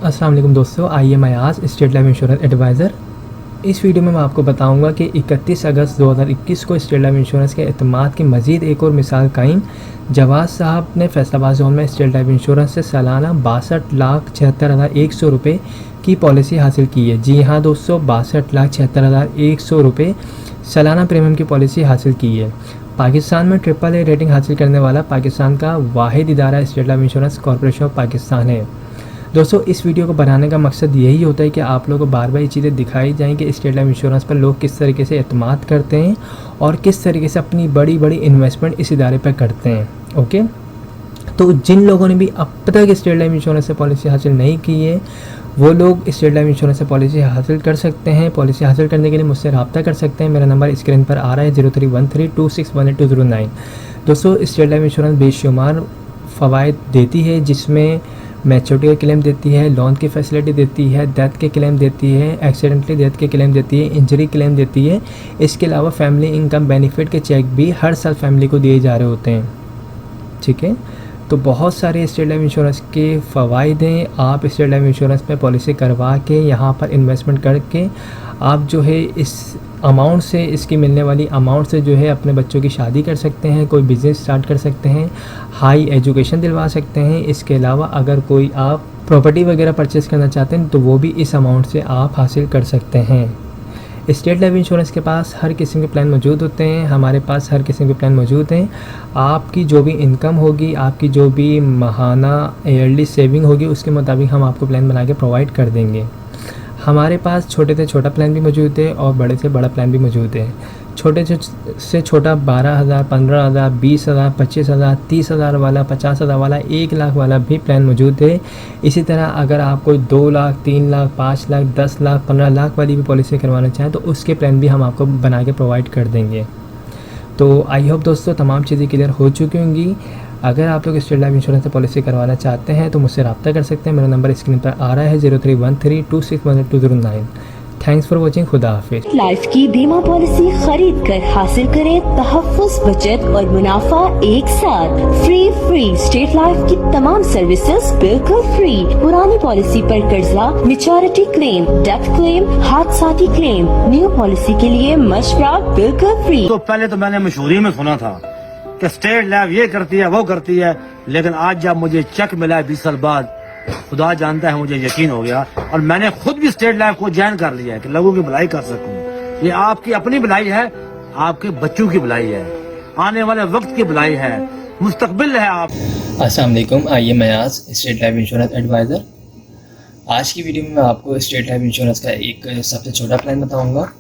अस्सलाम वालेकुम दोस्तों, आइए मैं आज स्टेट लाइफ इंश्योरेंस एडवाइज़र। इस वीडियो में मैं आपको बताऊंगा कि 31 अगस्त 2021 को स्टेट लाइफ इंश्योरेंस के एतमाद की मज़ीद एक और मिसाल कायम। जवाद साहब ने फैसलाबाद जोन में स्टेट लाइफ इंश्योरेंस से सालाना 62,76,100 रुपये की पॉलिसी हासिल की है। जी हाँ दोस्तों, 62,76,100 रुपये सालाना प्रीमियम की पॉलिसी हासिल की है। पाकिस्तान में AAA रेटिंग हासिल करने वाला पाकिस्तान का वाहिद इदारा state life insurance corporation of Pakistan है। दोस्तों, इस वीडियो को बनाने का मकसद यही होता है कि आप लोगों को बार बार ये चीज़ें दिखाई जाएँ कि स्टेट लाइफ इंश्योरेंस पर लोग किस तरीके से एतमाद करते हैं और किस तरीके से अपनी बड़ी बड़ी इन्वेस्टमेंट इस इदारे पर करते हैं। ओके, तो जिन लोगों ने भी अब तक स्टेट लाइफ इंश्योरेंस से पॉलिसी हासिल नहीं की है वो लोग स्टेट लाइफ इंश्योरेंस से पॉलिसी हासिल कर सकते हैं। पॉलिसी हासिल करने के लिए मुझसे रब्ता कर सकते हैं। मेरा नंबर स्क्रीन पर आ रहा है 0313261829। दोस्तों, स्टेट लाइफ इंश्योरेंस बेशुमार फ़वाइद देती है, जिसमें मैच्योरिटी का क्लेम देती है, लोन की फैसिलिटी देती है, डेथ के क्लेम देती है, एक्सीडेंटली डेथ के क्लेम देती है, इंजरी क्लेम देती है। इसके अलावा फैमिली इनकम बेनिफिट के चेक भी हर साल फैमिली को दिए जा रहे होते हैं। ठीक है, तो बहुत सारे स्टेट लाइफ इंश्योरेंस के फ़वाइद हैं। आप स्टेट लाइफ इंश्योरेंस पे पॉलिसी करवा के यहाँ पर इन्वेस्टमेंट करके आप जो है इस अमाउंट से, इसकी मिलने वाली अमाउंट से जो है अपने बच्चों की शादी कर सकते हैं, कोई बिज़नेस स्टार्ट कर सकते हैं, हाई एजुकेशन दिलवा सकते हैं। इसके अलावा अगर कोई आप प्रॉपर्टी वगैरह परचेज़ करना चाहते हैं तो वो भी इस अमाउंट से आप हासिल कर सकते हैं। स्टेट लाइफ इंश्योरेंस के पास हर किस्म के प्लान मौजूद होते हैं। हमारे पास हर किस्म के प्लान मौजूद हैं। आपकी जो भी इनकम होगी, आपकी जो भी माहाना ईयरली सेविंग होगी, उसके मुताबिक हम आपको प्लान बना के प्रोवाइड कर देंगे। हमारे पास छोटे से छोटा प्लान भी मौजूद है और बड़े से बड़ा प्लान भी मौजूद है। छोटे से छोटा 12,000, 15,000, 20,000, 25,000, 30,000 वाला, 50,000 वाला, 1 लाख वाला भी प्लान मौजूद है। इसी तरह अगर आप कोई 2 लाख, 3 लाख, 5 लाख, 10 लाख, 15 लाख वाली भी पॉलिसी करवाना चाहें तो उसके प्लान भी हम आपको बना के प्रोवाइड कर देंगे। तो आई होप दोस्तों तमाम चीज़ें क्लियर हो चुकी होंगी। अगर आप लोग स्टेट लाइफ इंश्योरेंस से पॉलिसी करवाना चाहते हैं तो मुझसे रब्ता कर सकते हैं। मेरा नंबर स्क्रीन पर आ रहा है 0313261209। Thanks for watching. खुदा हाफिज। लाइफ की बीमा पॉलिसी खरीद कर हासिल करें तहफ्फुज़, बचत और मुनाफा एक साथ। फ्री स्टेट लाइफ की तमाम सर्विसेज बिल्कुल फ्री। पुरानी पॉलिसी पर कर्जा, मैच्योरिटी क्लेम, डेथ क्लेम, हादसाती क्लेम, न्यू पॉलिसी के लिए मशवरा बिल्कुल फ्री। तो पहले तो मैंने मशहूरी में सुना था कि स्टेट लाइफ ये करती है वो करती है, लेकिन आज जब मुझे चेक मिला है 20 साल बाद, खुदा जानता है मुझे यकीन हो गया और मैंने खुद भी स्टेट लाइफ को ज्वाइन कर लिया है कि लोगों की भलाई कर सकूं। ये आपकी अपनी भलाई है, आपके बच्चों की भलाई है, आने वाले वक्त की भलाई है, मुस्तकबिल है आप। अस्सलाम वालेकुम, आइए मैं आज स्टेट लाइफ इंश्योरेंस एडवाइज़र। आज की वीडियो में मैं आपको स्टेट लाइफ इंश्योरेंस का एक सबसे छोटा प्लान बताऊंगा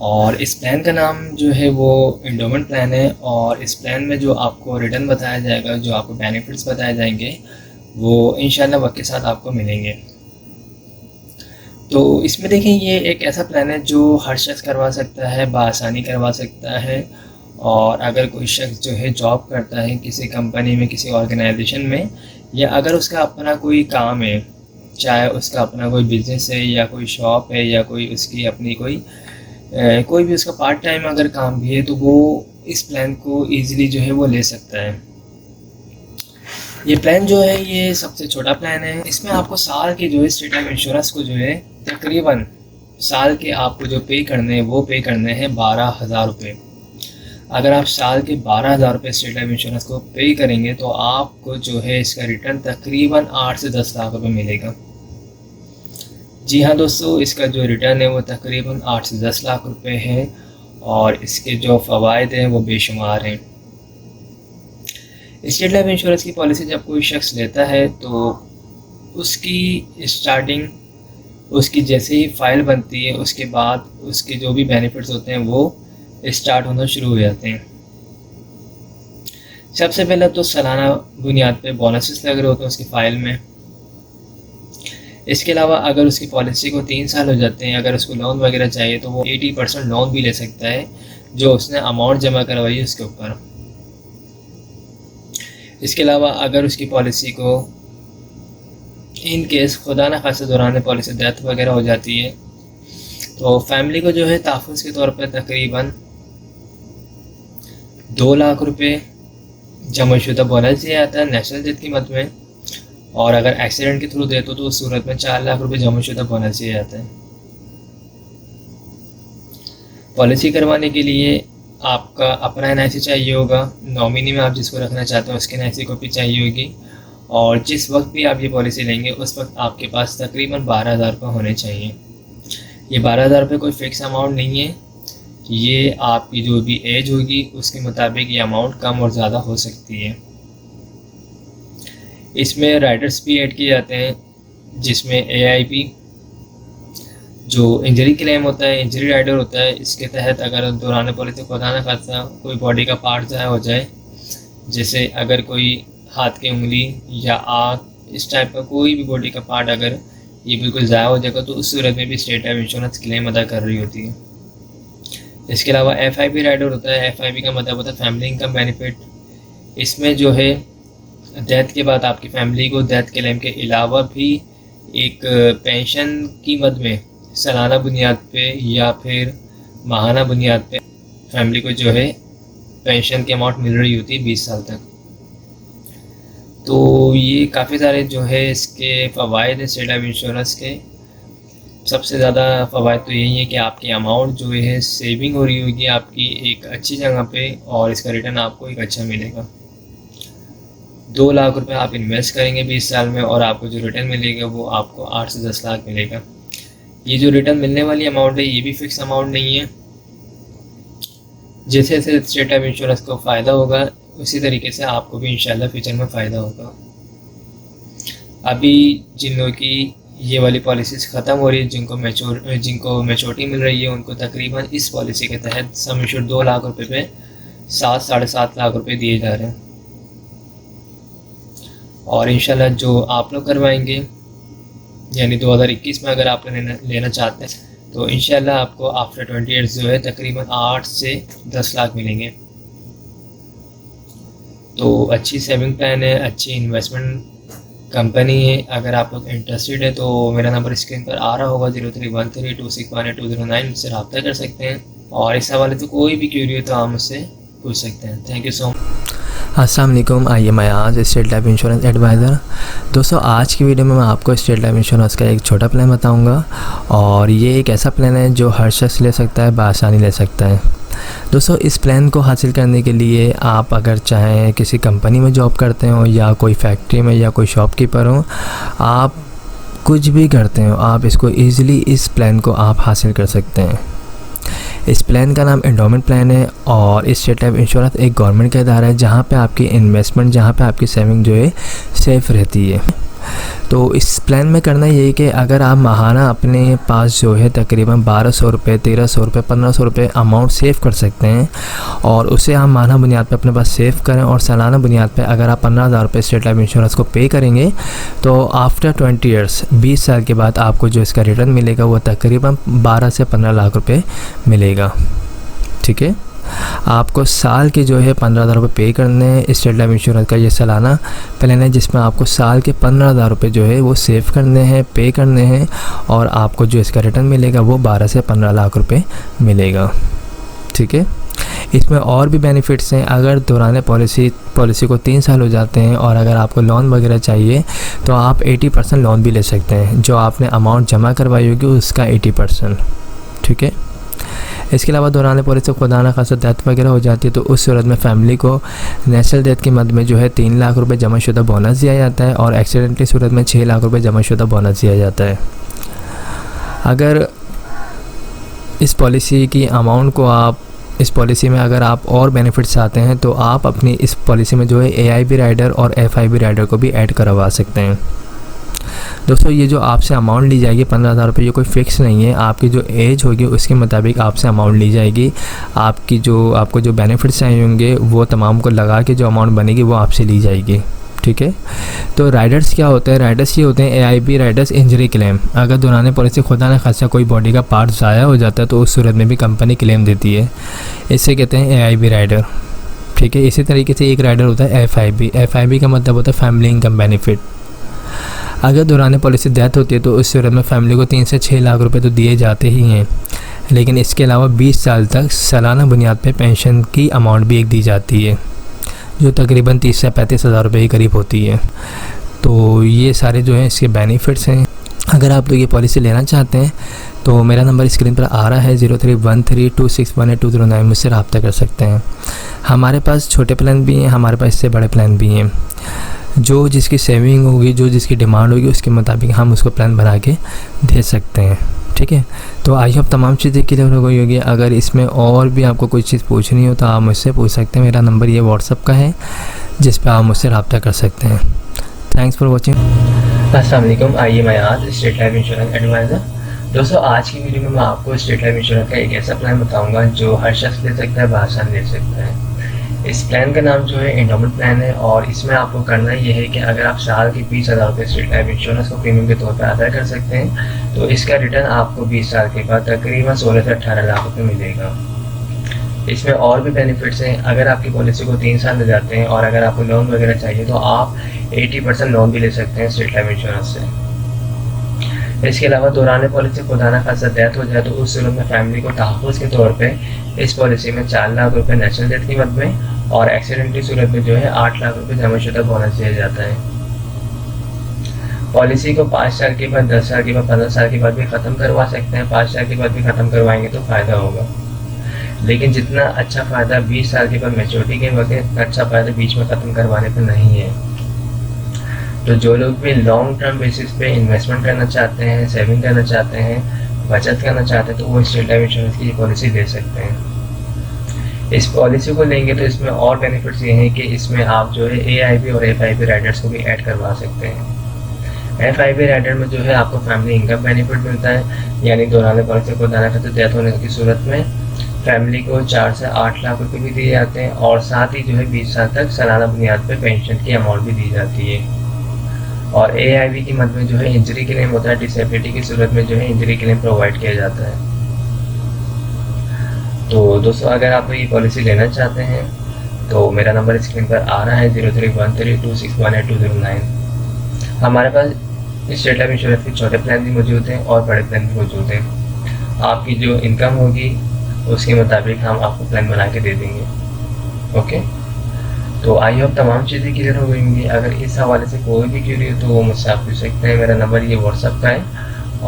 और इस प्लान का नाम जो है वो एंडोमेंट प्लान है। और इस प्लान में जो आपको रिटर्न बताया जाएगा, जो आपको बेनिफिट्स बताए जाएंगे, वो इंशाल्लाह वक्त के साथ आपको मिलेंगे। तो इसमें देखें, ये एक ऐसा प्लान है जो हर शख्स करवा सकता है, बआसानी करवा सकता है। और अगर कोई शख्स जो है जॉब करता है किसी कंपनी में, किसी ऑर्गेनाइजेशन में, या अगर उसका अपना कोई काम है, चाहे उसका अपना कोई बिज़नेस है या कोई शॉप है या कोई उसकी अपनी कोई भी उसका पार्ट टाइम अगर काम भी है, तो वो इस प्लान को ईज़िली जो है वो ले सकता है। ये प्लान जो है ये सबसे छोटा प्लान है। इसमें आपको साल के जो है स्टेट लाइफ इंश्योरेंस को जो है तकरीबन साल के आपको जो पे करने हैं वो पे करने हैं 12,000 रुपये। अगर आप साल के 12,000 रुपये स्टेट लाइफ इंश्योरेंस को पे करेंगे तो आपको जो है इसका रिटर्न तकरीबन 8 से 10 लाख रुपये मिलेगा। जी हाँ दोस्तों, इसका जो रिटर्न है वो तकरीबन 8 से 10 लाख रुपये है और इसके जो फ़वाइद हैं वो बेशुमार हैं। स्टेट लाइफ इंश्योरेंस की पॉलिसी जब कोई शख्स लेता है तो उसकी स्टार्टिंग, उसकी जैसे ही फ़ाइल बनती है उसके बाद उसके जो भी बेनिफिट्स होते हैं वो स्टार्ट होना शुरू हो जाते हैं। सबसे पहले तो सालाना बुनियाद पे बोनसेस लग रहे होते हैं उसकी फ़ाइल में। इसके अलावा अगर उसकी पॉलिसी को 3 साल हो जाते हैं, अगर उसको लोन वगैरह चाहिए तो वो 80% लोन भी ले सकता है जो उसने अमाउंट जमा करवाई है उसके ऊपर। इसके अलावा अगर उसकी पॉलिसी को इन केस खुदा न खासा दौरान पॉलिसी डेथ वगैरह हो जाती है तो फैमिली को जो है तहफ़्फ़ुज़ के तौर पर तकरीबन 2 लाख रुपए जमाशुदा बोनस दिया जाता है नेशनल डेथ की मद में। और अगर एक्सीडेंट के थ्रू देते हो तो उस सूरत में 4 लाख रुपए जमाशुदा बोनस दिया जाता है। पॉलिसी करवाने के लिए आपका अपना NIC चाहिए होगा, नॉमिनी में आप जिसको रखना चाहते हो उसकी NIC कॉपी चाहिए होगी, और जिस वक्त भी आप ये पॉलिसी लेंगे उस वक्त आपके पास तकरीबन 12,000 रुपये होने चाहिए। ये 12,000 रुपये कोई फ़िक्स अमाउंट नहीं है, ये आपकी जो भी एज होगी उसके मुताबिक ये अमाउंट कम और ज़्यादा हो सकती है। इसमें राइडर्स भी ऐड किए जाते हैं, जिसमें AIP जो इंजरी क्लेम होता है, इंजरी राइडर होता है, इसके तहत अगर दौरान पॉलिसी खुदा न खासा कोई बॉडी का पार्ट ज़ाया हो जाए, जैसे अगर कोई हाथ की उंगली या आँख, इस टाइप का कोई भी बॉडी का पार्ट अगर ये बिल्कुल ज़ाया हो जाएगा तो उस सूरत में भी स्टेट लाइफ इंश्योरेंस क्लेम अदा कर रही होती है। इसके अलावा FIB राइडर होता है। FIB का मतलब होता है फैमिली इनकम बेनिफिट। इसमें जो है डेथ के बाद आपकी फैमिली को डेथ क्लेम के अलावा भी एक पेंशन की मद में सालाना बुनियाद पे या फिर माहाना बुनियाद पे फैमिली को जो है पेंशन की अमाउंट मिल रही होती है 20 साल तक। तो ये काफ़ी सारे जो है इसके फ़वाइद हैं स्टेट लाइफ इंश्योरेंस के। सबसे ज़्यादा फ़वाइद तो यही है कि आपकी अमाउंट जो है सेविंग हो रही होगी आपकी एक अच्छी जगह पे, और इसका रिटर्न आपको एक अच्छा मिलेगा। 2 लाख रुपए आप इन्वेस्ट करेंगे 20 साल में और आपको जो रिटर्न मिलेगा वो आपको 8 से 10 लाख मिलेगा। ये जो रिटर्न मिलने वाली अमाउंट है ये भी फिक्स अमाउंट नहीं है। जैसे जैसे स्टेट लाइफ इंश्योरेंस को फ़ायदा होगा उसी तरीके से आपको भी इंशाल्लाह फ्यूचर में फ़ायदा होगा। अभी जिन लोगों की ये वाली पॉलिसीज़ ख़त्म हो रही है, जिनको मैच्योरिटी मिल रही है, उनको तकरीबन इस पॉलिसी के तहत सम एश्योर्ड 2 लाख रुपए पे 7-7.5 लाख रुपए दिए जा रहे हैं। और इंशाल्लाह जो आप लोग करवाएंगे यानी 2021 में अगर आप लेना चाहते हैं तो इंशाल्लाह आपको आफ्टर 20 ईयर्स जो है तकरीबन 8 से 10 लाख मिलेंगे। तो अच्छी सेविंग प्लान है, अच्छी इन्वेस्टमेंट कंपनी है। अगर आप लोग इंटरेस्टेड है तो मेरा नंबर स्क्रीन पर आ रहा होगा 03132618 मुझसे रब्ता कर सकते हैं, और इस हवाले से कोई भी क्यूरी हो तो आप मुझसे पूछ सकते हैं। Thank you so much. अस्सलाम वालेकुम, आइए मैं आज स्टेट लाइफ इंश्योरेंस एडवाइज़र। दोस्तों आज की वीडियो में मैं आपको स्टेट लाइफ इंश्योरेंस का एक छोटा प्लान बताऊंगा, और ये एक ऐसा प्लान है जो हर शख्स ले सकता है, बआसानी ले सकता है। दोस्तों इस प्लान को हासिल करने के लिए आप अगर चाहें किसी कंपनी में जॉब करते हो या कोई फैक्ट्री में या कोई शॉपकीपर हो, आप कुछ भी करते हो, आप इसको ईज़िली इस प्लान को आप हासिल कर सकते हैं। इस प्लान का नाम एंडोमेंट प्लान है, और इस स्टेट लाइफ इंश्योरेंस एक गवर्नमेंट का इदारा है जहाँ पे आपकी इन्वेस्टमेंट, जहाँ पे आपकी सेविंग जो है सेफ़ रहती है। तो इस प्लान में करना ये है कि अगर आप माहाना अपने पास जो है तकरीबन 1200 रुपये, 1300 रुपये, 1500 रुपये अमाउंट सेव कर सकते हैं, और उसे आप माहाना बुनियाद पे अपने पास सेव करें, और सालाना बुनियाद पे अगर आप 15,000 रुपये स्टेट लाइफ इंश्योरेंस को पे करेंगे तो आफ्टर 20 ईयर्स 20 साल के बाद आपको जो इसका रिटर्न मिलेगा वो तकरीबन 12 से 15 लाख रुपये मिलेगा। ठीक है, आपको साल के जो है 15,000 रुपये पे करने हैं। स्टेट लाइफ इंश्योरेंस का ये सालाना प्लान है जिसमें आपको साल के 15,000 रुपये जो है वो सेव करने हैं, पे करने हैं, और आपको जो इसका रिटर्न मिलेगा वो 12 से 15 लाख रुपये मिलेगा। ठीक है, इसमें और भी बेनिफिट्स हैं। अगर दौरान पॉलिसी को 3 साल हो जाते हैं और अगर आपको लोन वगैरह चाहिए तो आप 80% लोन भी ले सकते हैं, जो आपने अमाउंट जमा करवाई होगी उसका 80%। ठीक है, इसके अलावा दौरान पॉलिसी खुदा न खासा डेथ वगैरह हो जाती है तो उस सूरत में फैमिली को नेशनल डेथ की मद में जो है 3 लाख रुपए जमाशुदा बोनस दिया जाता है, और एक्सीडेंट की सूरत में 6 लाख रुपए जमाशुदा बोनस दिया जाता है। अगर इस पॉलिसी की अमाउंट को आप इस पॉलिसी में अगर आप और बेनिफिट्स चाहते हैं तो आप अपनी इस पॉलिसी में जो है AIB राइडर और FIB राइडर को भी ऐड करवा सकते हैं। दोस्तों ये जो आपसे अमाउंट ली जाएगी 15,000 रुपये, ये कोई फ़िक्स नहीं है। आपकी जो एज होगी उसके मुताबिक आपसे अमाउंट ली जाएगी। आपको जो बेनिफिट्स चाहिए होंगे वो तमाम को लगा के जो अमाउंट बनेगी वो आपसे ली जाएगी। ठीक है, तो राइडर्स क्या होते हैं? राइडर्स ये होते हैं AIB राइडर्स इंजरी क्लेम। अगर दौरान पॉलिसी खुदा न खासा कोई बॉडी का पार्ट ज़ाया हो जाता है तो उस सूरत में भी कंपनी क्लेम देती है, इससे कहते हैं AIB राइडर। ठीक है, इसी तरीके से एक राइडर होता है FIB का मतलब होता है फैमिली इनकम बेनिफिट। अगर दौरान पॉलिसी डेथ होती है तो उस सूरत में फैमिली को 3 से 6 लाख रुपए तो दिए जाते ही हैं, लेकिन इसके अलावा 20 साल तक सालाना बुनियाद पे पेंशन की अमाउंट भी एक दी जाती है, जो तकरीबन 30 से 35 हज़ार रुपये के करीब होती है। तो ये सारे जो हैं इसके बेनिफिट्स हैं। अगर आप लोग ये पॉलिसी लेना चाहते हैं तो मेरा नंबर स्क्रीन पर आ रहा है 031326182009, मुझसे रब्ता कर सकते हैं। हमारे पास छोटे प्लान भी हैं, हमारे पास इससे बड़े प्लान भी हैं। जो जिसकी सेविंग होगी, जो जिसकी डिमांड होगी, उसके मुताबिक हम उसको प्लान बना के दे सकते हैं। ठीक है, तो आई होप तमाम चीज़ें क्लियर हो गई होगी। अगर इसमें और भी आपको कोई चीज़ पूछनी हो तो आप मुझसे पूछ सकते हैं। मेरा नंबर ये व्हाट्सअप का है जिस पर आप मुझसे रब्ता कर सकते हैं। Thanks for watching. अस्सलाम वालेकुम, आइए मैं आज स्टेट लाइफ इंश्योरेंस एडवाइज़र। दोस्तों, आज की वीडियो में मैं आपको स्टेट लाइफ इंश्योरेंस का एक ऐसा प्लान बताऊंगा जो हर शख्स ले सकता है, बासानी ले सकता है। इस प्लान का नाम जो है एंडोमेंट प्लान है और इसमें आपको करना ये है कि अगर आप साल के 20,000 रुपये स्टेट लाइफ इंश्योरेंस को प्रीमियम के तौर पर अदा कर सकते हैं तो इसका रिटर्न आपको 20 साल के बाद तकरीबन 16 से 18 लाख रुपये मिलेगा। इसमें और भी बेनिफिट्स हैं। अगर आपकी पॉलिसी को 3 साल ले जाते हैं और अगर आपको लोन वगैरह चाहिए तो आप 80% लोन भी ले सकते हैं स्टेट लाइफ इंश्योरेंस से। इसके अलावा दौरान पॉलिसी खुदा न खासा डेथ हो जाए तो उस सूरत में फैमिली को तहफ़्फ़ुज़ के तौर पे इस पॉलिसी में 4 लाख रुपए नेचुरल डेथ की मद में और एक्सीडेंट की सूरत में जो है 8 लाख रुपए जमाशुदा बोनस दिया जाता है। पॉलिसी को 5 साल के बाद, 10 साल के बाद, 15 साल के बाद भी ख़त्म करवा सकते हैं। 5 साल के बाद भी ख़त्म करवाएंगे तो फ़ायदा होगा, लेकिन जितना अच्छा फ़ायदा 20 साल के बाद मैच्योरिटी के वक्त है, अच्छा फ़ायदा बीच में ख़त्म करवाने पर नहीं है। तो जो लोग भी लॉन्ग टर्म बेसिस पे इन्वेस्टमेंट करना चाहते हैं, सेविंग करना चाहते हैं, बचत करना चाहते हैं तो वो स्टेट लाइफ इंश्योरेंस की पॉलिसी ले सकते हैं। इस पॉलिसी को लेंगे तो इसमें और बेनिफिट्स ये हैं कि इसमें आप जो है AIB और FIB राइडर्स को भी ऐड करवा सकते हैं। FIB राइडर में जो है आपको फैमिली इनकम बेनिफिट मिलता है, यानी दौरान पॉलिसी को दाना करते डेथ होने की सूरत में फैमिली को 4 से 8 लाख रुपए भी दिए जाते हैं और साथ ही जो है 20 साल तक सालाना बुनियाद पर पेंशन की अमाउंट भी दी जाती है। और AIB की मद में जो है इंजरी क्लेम होता है, डिसेबिलिटी की सूरत में जो है इंजरी क्लेम प्रोवाइड किया जाता है। तो दोस्तों, अगर आप ये पॉलिसी लेना चाहते हैं तो मेरा नंबर स्क्रीन पर आ रहा है 031326182009। हमारे पास स्टेट लाइफ इंश्योरेंस के छोटे प्लान भी मौजूद हैं और बड़े प्लान भी मौजूद हैं। आपकी जो इनकम होगी उसके मुताबिक हम आपको प्लान बना के दे देंगे। ओके, तो आई होप तमाम चीज़ें क्लियर हो गई होंगी। अगर इस हवाले से कोई भी क्यूरी हो तो वो मुझसे आप पूछ सकते हैं। मेरा नंबर ये व्हाट्सअप का है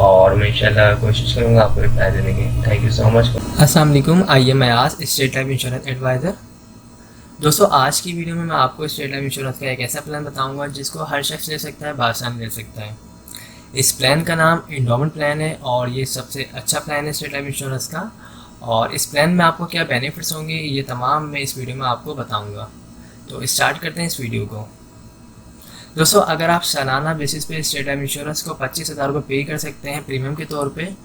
और मैं इंशाल्लाह कोशिश करूँगा आपको रिप्लाई देने की। Thank you so much. अस्सलाम वालेकुम, आइए मैं आज स्टेट लाइफ इंश्योरेंस एडवाइज़र। दोस्तों, आज की वीडियो में मैं आपको स्टेट लाइफ इंश्योरेंस का एक ऐसा प्लान बताऊंगा जिसको हर शख्स ले सकता है, बासानी ले सकता है। इस प्लान का नाम एंडोमेंट प्लान है और ये सबसे अच्छा प्लान है स्टेट लाइफ इंश्योरेंस का। और इस प्लान में आपको क्या बेनिफिट्स होंगे ये तमाम मैं इस वीडियो में आपको बताऊँगा। तो स्टार्ट करते हैं इस वीडियो को। दोस्तों, अगर आप सालाना बेसिस पे स्टेट लाइफ इंश्योरेंस को 25,000 रुपये पे कर सकते हैं प्रीमियम के तौर पे,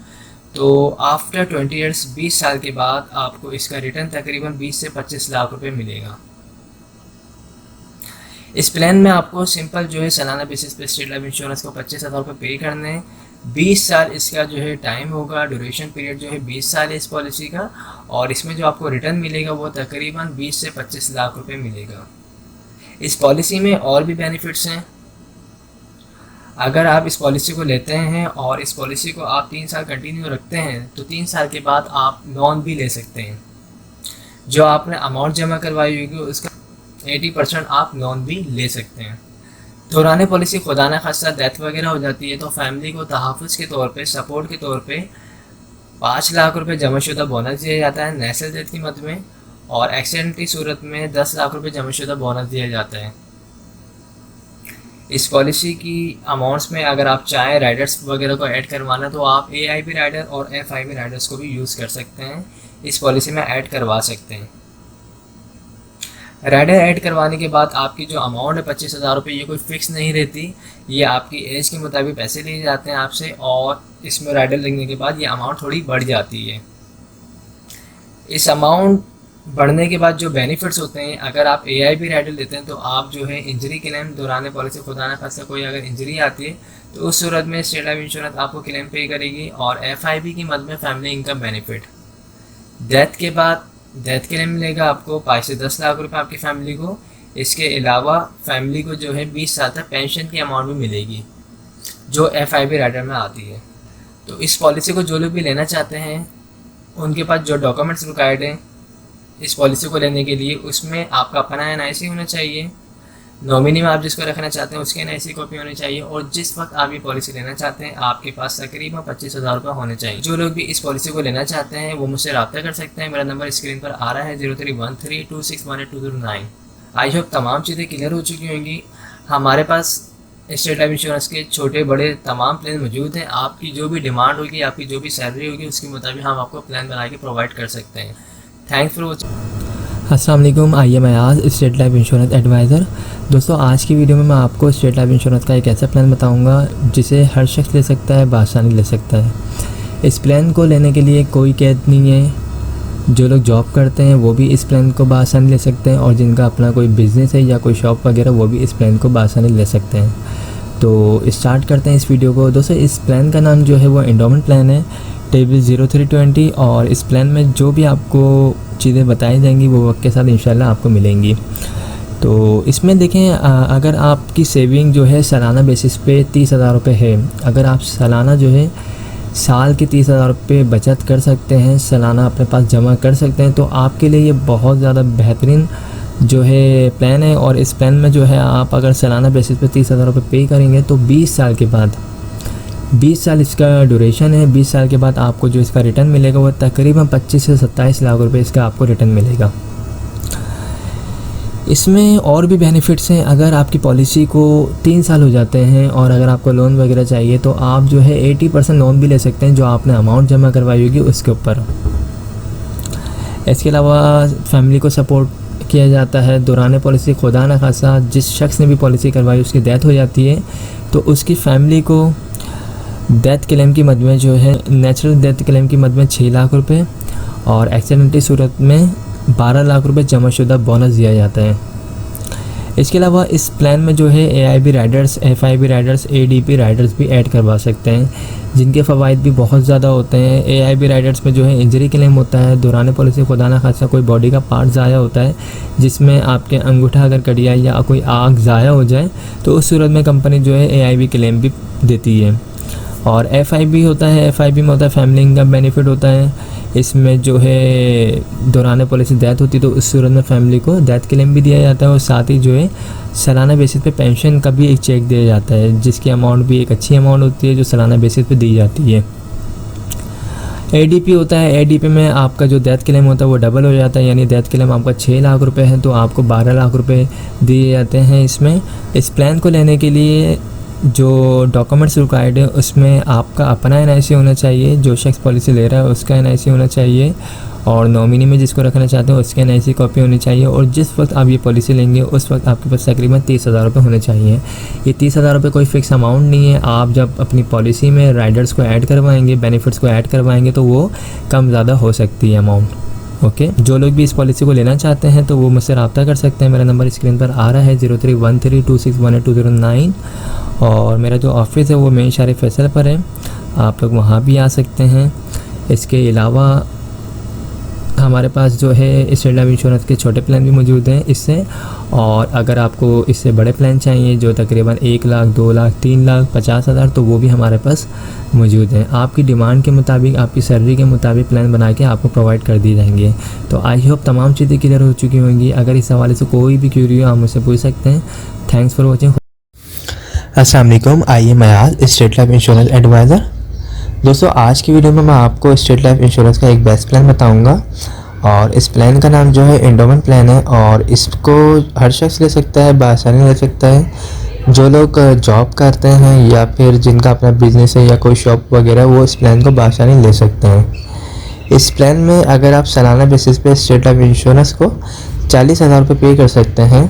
तो आफ्टर 20 ईयर्स 20 साल के बाद आपको इसका रिटर्न तकरीबन 20 से 25 लाख रुपए मिलेगा। इस प्लान में आपको सिंपल जो है सालाना बेसिस पे स्टेट लाइफ इंश्योरेंस को 25,000 रुपये पे करने हैं। 20 साल इसका जो है टाइम होगा, ड्यूरेशन पीरियड जो है 20 साल है इस पॉलिसी का और इसमें जो आपको रिटर्न मिलेगा वो तकरीबन 20 से 25 लाख रुपए मिलेगा। इस पॉलिसी में और भी बेनिफिट्स हैं। अगर आप इस पॉलिसी को लेते हैं और इस पॉलिसी को आप 3 साल कंटिन्यू रखते हैं तो 3 साल के बाद आप लोन भी ले सकते हैं। जो आपने अमाउंट जमा करवाई होगी उसका 80% आप लोन भी ले सकते हैं। दौरान पॉलिसी खुदा न खास्ता डेथ वगैरह हो जाती है तो फैमिली को तहफ़्फ़ुज़ के तौर पे, सपोर्ट के तौर पे 5 लाख रुपए जमाशुदा बोनस दिया जाता है नेचुरल डेथ की मद में और एक्सीडेंट की सूरत में 10 लाख रुपए जमाशुदा बोनस दिया जाता है। इस पॉलिसी की अमाउंट्स में अगर आप चाहें राइडर्स वगैरह को ऐड करवाना तो आप AIB राइडर और FIB राइडर्स को भी यूज़ कर सकते हैं, इस पॉलिसी में ऐड करवा सकते हैं। राइडर ऐड करवाने के बाद आपकी जो अमाउंट है 25,000 रुपये, ये कोई फ़िक्स नहीं रहती, ये आपकी एज के मुताबिक पैसे लिए जाते हैं आपसे और इसमें राइडर लगने के बाद ये अमाउंट थोड़ी बढ़ जाती है। इस अमाउंट बढ़ने के बाद जो बेनिफिट्स होते हैं, अगर आप AIB राइडर लेते हैं तो आप जो है इंजरी क्लेम दौरान पॉलिसी खुदा न खास्ता कोई अगर इंजरी आती है तो उस सूरत में स्टेट लाइफ इंश्योरेंस आपको क्लेम पे करेगी और FIB की मद में फैमिली इनकम बेनिफिट। डेथ के बाद डेथ क्लेम मिलेगा आपको 5 से 10 लाख रुपए आपकी फैमिली को। इसके अलावा फैमिली को जो है 20 साल तक पेंशन की अमाउंट भी मिलेगी जो FIB राइडर में आती है। तो इस पॉलिसी को जो लोग भी लेना चाहते हैं उनके पास जो डॉक्यूमेंट्स रिक्वायर्ड हैं इस पॉलिसी को लेने के लिए, उसमें आपका अपना NIC होना चाहिए, नॉमिनी में आप जिसको रखना चाहते हैं उसकी NIC कॉपी होनी चाहिए और जिस वक्त आप ये पॉलिसी लेना चाहते हैं आपके पास तकरीबन 25,000 रुपये होने चाहिए। जो लोग भी इस पॉलिसी को लेना चाहते हैं वो मुझसे रब्ता कर सकते हैं। मेरा नंबर स्क्रीन पर आ रहा है 0313261829। आई होप तमाम चीज़ें क्लियर हो चुकी होंगी। हमारे पास स्टेट लाइफ इंश्योरेंस के छोटे बड़े तमाम प्लान मौजूद हैं। आपकी जो भी डिमांड होगी, आपकी जो भी सैलरी होगी, उसके मुताबिक हम आपको प्लान बना के प्रोवाइड कर सकते हैं। Thanks for watching. अस्सलाम वालेकुम, आइए मैं आज स्टेट लाइफ इंश्योरेंस एडवाइज़र। दोस्तों, आज की वीडियो में मैं आपको स्टेट लाइफ इंश्योरेंस का एक ऐसा प्लान बताऊंगा जिसे हर शख्स ले सकता है, बआसानी ले सकता है। इस प्लान को लेने के लिए कोई कैद नहीं है। जो लोग जॉब करते हैं वो भी इस प्लान को बआसानी ले सकते हैं और जिनका अपना कोई बिज़नेस है या कोई शॉप वगैरह वो भी इस प्लान को बआसानी ले सकते हैं। तो स्टार्ट करते हैं इस वीडियो को। दोस्तों, इस प्लान का नाम जो है वो एंडोमेंट प्लान है, टेबल 0320। और इस प्लान में जो भी आपको चीज़ें बताई जाएंगी वो वक्त के साथ इंशाल्लाह आपको मिलेंगी। तो इसमें देखें, अगर आपकी सेविंग जो है सालाना बेसिस पे 30,000 रुपये है, अगर आप सालाना जो है साल के 30,000 रुपये बचत कर सकते हैं, सालाना अपने पास जमा कर सकते हैं, तो आपके लिए ये बहुत ज़्यादा बेहतरीन जो है प्लान है। और इस प्लान में जो है आप अगर सालाना बेसिस पे 30,000 रुपये पे करेंगे तो 20 साल के बाद, 20 साल इसका ड्यूरेशन है, 20 साल के बाद आपको जो इसका रिटर्न मिलेगा वो तकरीबन 25 से 27 लाख रुपए इसका आपको रिटर्न मिलेगा। इसमें और भी बेनिफिट्स हैं। अगर आपकी पॉलिसी को 3 साल हो जाते हैं और अगर आपको लोन वगैरह चाहिए तो आप जो है 80% लोन भी ले सकते हैं जो आपने अमाउंट जमा करवाई होगी उसके ऊपर। इसके अलावा फैमिली को सपोर्ट किया जाता है। दौरान पॉलिसी खुदा न खासा जिस शख्स ने भी पॉलिसी करवाई उसकी डेथ हो जाती है तो उसकी फैमिली को डेथ क्लेम की मद में जो है नेचुरल डेथ क्लेम की मद में 6 लाख रुपए और एक्सीडेंटल सूरत में 12 लाख रुपए जमाशुदा बोनस दिया जाता है। इसके अलावा इस प्लान में जो है AIB Riders, FIB Riders, ADP Riders भी ऐड करवा सकते हैं जिनके फ़वाइद भी बहुत ज़्यादा होते हैं। AIB राइडर्स में जो है इंजरी क्लेम होता है, दौरान पॉलिसी खुदा न खासा कोई बॉडी का पार्ट ज़ाया होता है जिसमें आपके अंगूठा अगर कट जाए या कोई आग ज़ाया हो जाए तो उस सूरत में कंपनी जो है AIB क्लेम भी देती है। और FIB होता है, FIB में होता है फैमिली इनकम बेनिफिट होता है। इसमें जो है दौरान पॉलिसी डेथ होती है तो उस सूरत में फैमिली को डेथ क्लेम भी दिया जाता है और साथ ही जो है सालाना बेसिस पे पेंशन का भी एक चेक दिया जाता है जिसकी अमाउंट भी एक अच्छी अमाउंट होती है जो सालाना बेसिस पे दी जाती है। ADP होता है, ADP में आपका जो डेथ क्लेम होता है वो डबल हो जाता है, यानी डेथ क्लेम आपका 6 लाख रुपए है तो आपको 12 लाख रुपए दिए जाते हैं। इसमें इस प्लान को लेने के लिए जो डॉक्यूमेंट्स रिक्वायर्ड है उसमें आपका अपना NIC होना चाहिए, जो शख्स पॉलिसी ले रहा है उसका NIC होना चाहिए और नॉमिनी में जिसको रखना चाहते हैं उसकी NIC कॉपी होनी चाहिए और जिस वक्त आप ये पॉलिसी लेंगे उस वक्त आपके पास तकरीबन 30,000 रुपये होने चाहिए। ये 30,000 रुपये कोई फ़िक्स अमाउंट नहीं है। आप जब अपनी पॉलिसी में राइडर्स को ऐड करवाएंगे, बेनिफिट्स को ऐड करवाएंगे तो वो कम ज़्यादा हो सकती है अमाउंट। ओके, जो लोग भी इस पॉलिसी को लेना चाहते हैं तो वो मुझसे रब्ता कर सकते हैं। मेरा नंबर स्क्रीन पर आ रहा है 0313261829 और मेरा जो ऑफिस है वो मेन शहर फैसल पर है, आप लोग वहाँ भी आ सकते हैं। इसके अलावा हमारे पास जो है स्टेट लाइफ इंश्योरेंस के छोटे प्लान भी मौजूद हैं इससे, और अगर आपको इससे बड़े प्लान चाहिए जो तकरीबन 1 लाख, 2 लाख, 3 लाख 50,000 तो वो भी हमारे पास मौजूद हैं। आपकी डिमांड के मुताबिक, आपकी सैलरी के मुताबिक प्लान बना के आपको प्रोवाइड कर दिए जाएंगे। तो आई होप तमाम चीज़ें क्लियर हो चुकी होंगी। अगर इस हवाले से कोई भी क्यूरी हो आप मुझसे पूछ सकते हैं। Thanks for watching. अस्सलाम वालेकुम, आइए मैं आज स्टेट लाइफ इंश्योरेंस एडवाइज़र। दोस्तों, आज की वीडियो में मैं आपको स्टेट लाइफ इंश्योरेंस का एक बेस्ट प्लान बताऊंगा और इस प्लान का नाम जो है एंडोमेंट प्लान है और इसको हर शख्स ले सकता है, बआसानी ले सकता है। जो लोग जॉब करते हैं या फिर जिनका अपना बिजनेस है या कोई शॉप वगैरह वो इस प्लान को बआसानी ले सकते हैं। इस प्लान में अगर आप सालाना बेसिस पे स्टेट लाइफ इंश्योरेंस को 40,000 रुपये पे कर सकते हैं,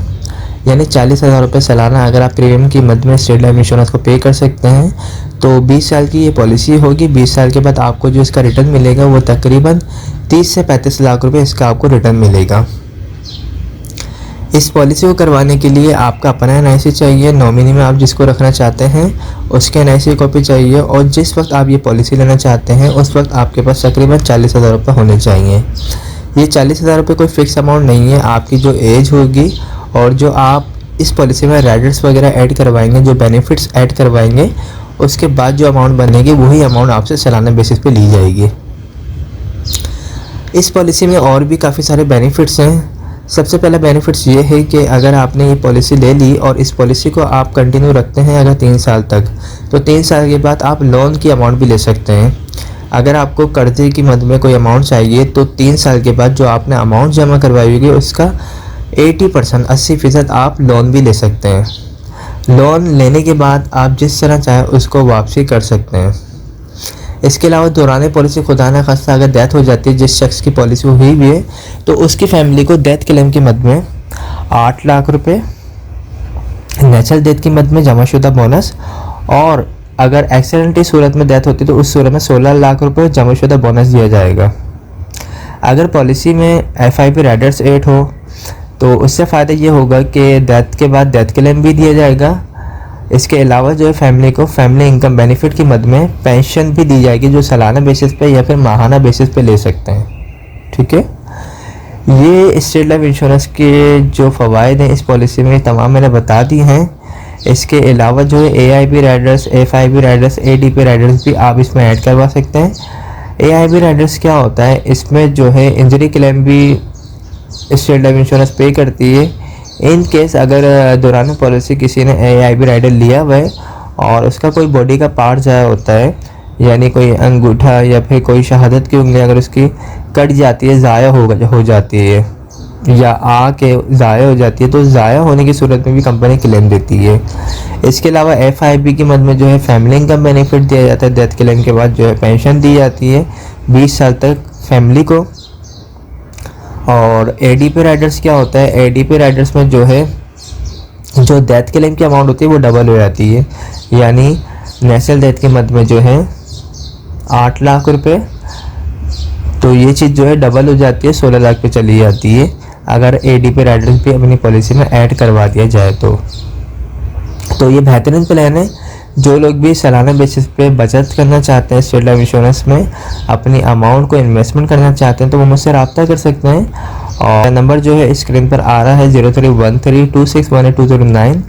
यानी 40,000 रुपये सालाना अगर आप प्रीमियम की मद में स्टेट लाइफ इंश्योरेंस को पे कर सकते हैं तो 20 साल की ये पॉलिसी होगी। 20 साल के बाद आपको जो इसका रिटर्न मिलेगा वो तकरीबन 30 से 35 लाख रुपए इसका आपको रिटर्न मिलेगा। इस पॉलिसी को करवाने के लिए आपका अपना NIC चाहिए, नॉमिनी में आप जिसको रखना चाहते हैं उसके NIC कॉपी चाहिए और जिस वक्त आप ये पॉलिसी लेना चाहते हैं उस वक्त आपके पास तकरीबन 40,000 रुपये होने चाहिए। ये 40,000 रुपये कोई फ़िक्स अमाउंट नहीं है, आपकी जो एज होगी और जो आप इस पॉलिसी में राइडर्स वगैरह ऐड करवाएंगे, जो बेनिफिट्स ऐड करवाएंगे, उसके बाद जो अमाउंट बनेगी वही अमाउंट आपसे सालाना बेसिस पे ली जाएगी। इस पॉलिसी में और भी काफ़ी सारे बेनिफिट्स हैं। सबसे पहला बेनिफिट्स ये है कि अगर आपने ये पॉलिसी ले ली और इस पॉलिसी को आप कंटिन्यू रखते हैं अगर 3 साल तक, तो 3 साल के बाद आप लोन की अमाउंट भी ले सकते हैं। अगर आपको कर्जे की मद में कोई अमाउंट चाहिए तो 3 साल के बाद जो आपने अमाउंट जमा करवाई होगी उसका 80% 80% आप लोन भी ले सकते हैं। लोन लेने के बाद आप जिस तरह चाहें उसको वापसी कर सकते हैं। इसके अलावा दौरान पॉलिसी खुदा न खास्ता अगर डेथ हो जाती है जिस शख्स की पॉलिसी हुई भी है तो उसकी फैमिली को डेथ क्लेम की मद में 8 लाख रुपए, नेचुरल डेथ की मद में जमाशुदा बोनस, और अगर एक्सीडेंटली सूरत में डेथ होती है तो उस सूरत में 16 लाख रुपए जमाशुदा बोनस दिया जाएगा। अगर पॉलिसी में FIP राइडर्स 8 हो तो उससे फ़ायदा ये होगा कि डेथ के बाद डेथ क्लेम भी दिया जाएगा। इसके अलावा जो है फैमिली को फैमिली इनकम बेनिफिट की मद में पेंशन भी दी जाएगी जो सालाना बेसिस पे या फिर माहाना बेसिस पे ले सकते हैं। ठीक है, ये स्टेट लाइफ इंश्योरेंस के जो फ़वाइद हैं इस पॉलिसी में तमाम मैंने बता दी हैं। इसके अलावा जो है AIP Riders, FIP Riders, ADP Riders भी आप इसमें ऐड करवा सकते हैं। AIP राइडर्स क्या होता है, इसमें जो है इंजरी क्लेम भी स्टेट लाइफ इंश्योरेंस पे करती है। इन केस अगर दौरान पॉलिसी किसी ने AIP राइडर लिया हुआ है और उसका कोई बॉडी का पार्ट ज़ाया होता है, यानी कोई अंगूठा या फिर कोई शहादत की उंगली अगर उसकी कट जाती है, ज़ाया हो जाती है या आके ज़ाया हो जाती है, तो ज़ाया होने की सूरत में भी कंपनी क्लेम देती है। इसके अलावा FIP की मद में जो है फैमिली इनकम बेनिफिट दिया जाता है। डेथ क्लेम के बाद जो है पेंशन दी जाती है 20 साल तक फैमिली को। और ADP राइडर्स क्या होता है, ADP राइडर्स में जो है जो डेथ क्लेम की अमाउंट होती है वो डबल हो जाती है, यानी नेशनल डेथ की मद में जो है 8 लाख रुपए, तो ये चीज़ जो है डबल हो जाती है, 16 लाख पे चली जाती है अगर ADP राइडर्स भी अपनी पॉलिसी में ऐड करवा दिया जाए तो ये बेहतरीन प्लान है। जो लोग भी सालाना बेसिस पे बचत करना चाहते हैं स्टेट लाइफ इंश्योरेंस में, अपनी अमाउंट को इन्वेस्टमेंट करना चाहते हैं तो वो मुझसे रब्ता कर सकते हैं। और नंबर जो है स्क्रीन पर आ रहा है 031326182009।